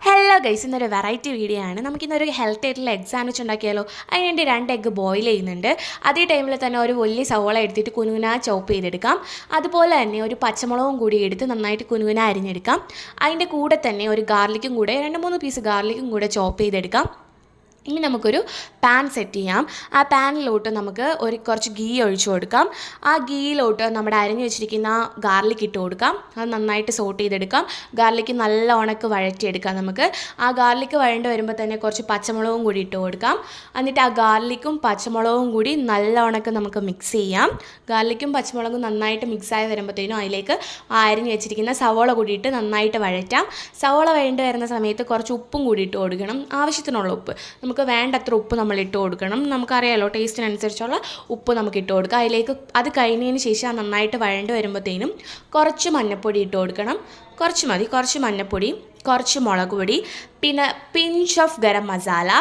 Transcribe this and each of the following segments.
Hello guys, ഇന്നൊരു variety video ആണ്. നമുക്കിന്നൊരു ഹെൽത്തി ആയിട്ടുള്ള എഗ് സാൻഡ്വിച്ച് ഉണ്ടാക്കിയാലോ. അതിനുവേണ്ടി 2 എഗ്ഗ് ബോയിൽ ചെയ്യുന്നുണ്ട്. അതേ ടൈമിൽ തന്നെ ഒരു വലിയ സവോള എടുത്തിട്ട് കുനുകുന ചോപ്പ് ചെയ്തെടുക്കാം. അതുപോലെ തന്നെ ഒരു പച്ചമുളകും കൂടി എടുത്ത് നന്നായിട്ട് കുനുകുന അരിഞ്ഞെടുക്കാം. അതിൻ്റെ കൂടെ തന്നെ ഒരു ഗാർലിക്കും കൂടെ 2-3 പീസ് ഗാർലിക്കും കൂടെ ചോപ്പ് ചെയ്തെടുക്കാം. ഇനി നമുക്കൊരു പാൻ സെറ്റ് ചെയ്യാം. ആ പാനിലോട്ട് നമുക്ക് കുറച്ച് ഗീ ഒഴിച്ചു കൊടുക്കാം. ആ ഗീയിലോട്ട് നമ്മുടെ അരിഞ്ഞു വെച്ചിരിക്കുന്ന ഗാർലിക് ഇട്ട് കൊടുക്കാം. അത് നന്നായിട്ട് സോട്ട് ചെയ്തെടുക്കാം. ഗാർലിക്ക് നല്ല ഉണക്ക് വഴറ്റിയെടുക്കാം. നമുക്ക് ആ ഗാർലിക്ക് വഴണ്ട് വരുമ്പോൾ തന്നെ കുറച്ച് പച്ചമുളകും കൂടി ഇട്ട് കൊടുക്കാം. എന്നിട്ട് ആ ഗാർലിക്കും പച്ചമുളകും കൂടി നല്ല ഉണക്ക് നമുക്ക് മിക്സ് ചെയ്യാം. ഗാർലിക്കും പച്ചമുളകും നന്നായിട്ട് മിക്സായി വരുമ്പോഴത്തേനും അതിലേക്ക് ആ അരിഞ്ഞു വെച്ചിരിക്കുന്ന സവോള കൂടിയിട്ട് നന്നായിട്ട് വഴറ്റാം. സവോള വഴണ്ട് വരുന്ന സമയത്ത് കുറച്ച് ഉപ്പും കൂടി ഇട്ട് കൊടുക്കണം. ആവശ്യത്തിനുള്ള ഉപ്പ്, നമുക്ക് വേണ്ടത്ര ഉപ്പ് നമ്മൾ ഇട്ട് കൊടുക്കണം. നമുക്കറിയാമല്ലോ, ടേസ്റ്റിനനുസരിച്ചുള്ള ഉപ്പ് നമുക്ക് ഇട്ട് കൊടുക്കാം. അതിലേക്ക് അത് കഴിഞ്ഞതിന് ശേഷം നന്നായിട്ട് വഴണ്ട് വരുമ്പോഴത്തേനും കുറച്ച് മഞ്ഞൾപ്പൊടി ഇട്ട് കൊടുക്കണം. കുറച്ച് മതി, കുറച്ച് മഞ്ഞൾപ്പൊടി, കുറച്ച് മുളക് പൊടി, പിന്നെ പിഞ്ച് ഓഫ് ഗരം മസാല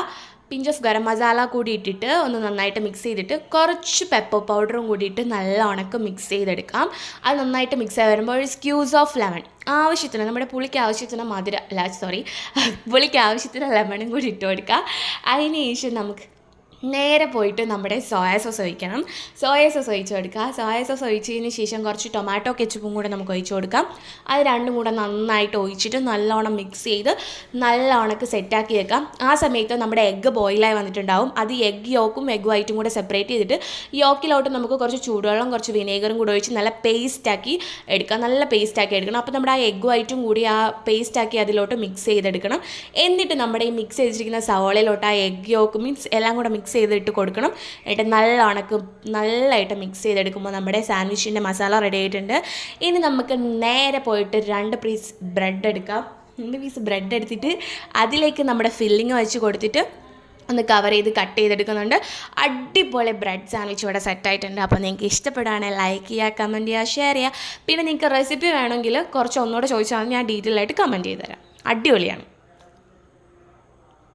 കൂടി ഇട്ടിട്ട് ഒന്ന് നന്നായിട്ട് മിക്സ് ചെയ്തിട്ട് കുറച്ച് പെപ്പർ പൗഡറും കൂടിയിട്ട് നല്ല ഉണക്ക് മിക്സ് ചെയ്തെടുക്കാം. അത് നന്നായിട്ട് മിക്സ് ആയി വരുമ്പോൾ ഒരു സ്ക്യൂസ് ഓഫ് ലെമൺ, ആവശ്യത്തിന് നമ്മുടെ പുളിക്ക് ആവശ്യത്തിന് പുളിക്ക് ആവശ്യത്തിന് ലെമണും കൂടി ഇട്ട് കൊടുക്കുക. അതിന് ശേഷം നമുക്ക് നേരെ പോയിട്ട് നമ്മുടെ സോയ സോസ് ഒഴിക്കണം. സോയ സോസ് ഒഴിച്ച് കൊടുക്കുക. സോയ സോസ് ഒഴിച്ചതിന് ശേഷം കുറച്ച് ടൊമാറ്റോ കെച്ചപ്പും കൂടെ നമുക്ക് ഒഴിച്ച് കൊടുക്കാം. അത് രണ്ടും കൂടെ നന്നായിട്ട് ഒഴിച്ചിട്ട് നല്ലോണം മിക്സ് ചെയ്ത് നല്ല ഉണക്ക് സെറ്റാക്കി വെക്കാം. ആ സമയത്ത് നമ്മുടെ എഗ്ഗ് ബോയിലായി വന്നിട്ടുണ്ടാവും. അത് എഗ്ഗ് യോക്കും എഗ്ഗ് വൈറ്റും കൂടെ സെപ്പറേറ്റ് ചെയ്തിട്ട് യോക്കിലോട്ട് നമുക്ക് കുറച്ച് ചൂടുവെള്ളം കുറച്ച് വിനേഗറും കൂടെ ഒഴിച്ച് നല്ല പേസ്റ്റാക്കി എടുക്കാം. നല്ല പേസ്റ്റാക്കി എടുക്കണം. അപ്പോൾ നമ്മുടെ ആ എഗ്ഗ് വൈറ്റും കൂടി ആ പേസ്റ്റാക്കി അതിലോട്ട് മിക്സ് ചെയ്തെടുക്കണം. എന്നിട്ട് നമ്മുടെ ഈ മിക്സ് ചെയ്തിരിക്കുന്ന സവോളയിലോട്ട് ആ എഗ്ഗ് യോക്ക് മീൻസ് എല്ലാം കൂടെ മിക്സ് ചെയ്തിട്ട് കൊടുക്കണം. എന്നിട്ട് നല്ല ഉണക്ക് നല്ലതായിട്ട് മിക്സ് ചെയ്തെടുക്കുമ്പോൾ നമ്മുടെ സാൻഡ്വിച്ചിൻ്റെ മസാല റെഡി ആയിട്ടുണ്ട്. ഇനി നമുക്ക് നേരെ പോയിട്ട് 2 പീസ് ബ്രെഡ് എടുക്കാം. 2 പീസ് ബ്രെഡ് എടുത്തിട്ട് അതിലേക്ക് നമ്മുടെ ഫില്ലിങ് വെച്ച് കൊടുത്തിട്ട് ഒന്ന് കവർ ചെയ്ത് കട്ട് ചെയ്തെടുക്കുന്നുണ്ട്. അടിപൊളി ബ്രെഡ് സാൻഡ്വിച്ച് ഇവിടെ സെറ്റായിട്ടുണ്ട്. അപ്പോൾ നിങ്ങൾക്ക് ഇഷ്ടപ്പെടുകയാണെങ്കിൽ ലൈക്ക് ചെയ്യുക, കമൻറ്റ് ചെയ്യുക, ഷെയർ ചെയ്യുക. പിന്നെ നിങ്ങൾക്ക് റെസിപ്പി വേണമെങ്കിൽ കുറച്ച് ഒന്നുകൂടെ ചോദിച്ചാൽ ഞാൻ ഡീറ്റെയിൽ ആയിട്ട് കമൻറ്റ് ചെയ്ത് തരാം. അടിപൊളിയാണ്.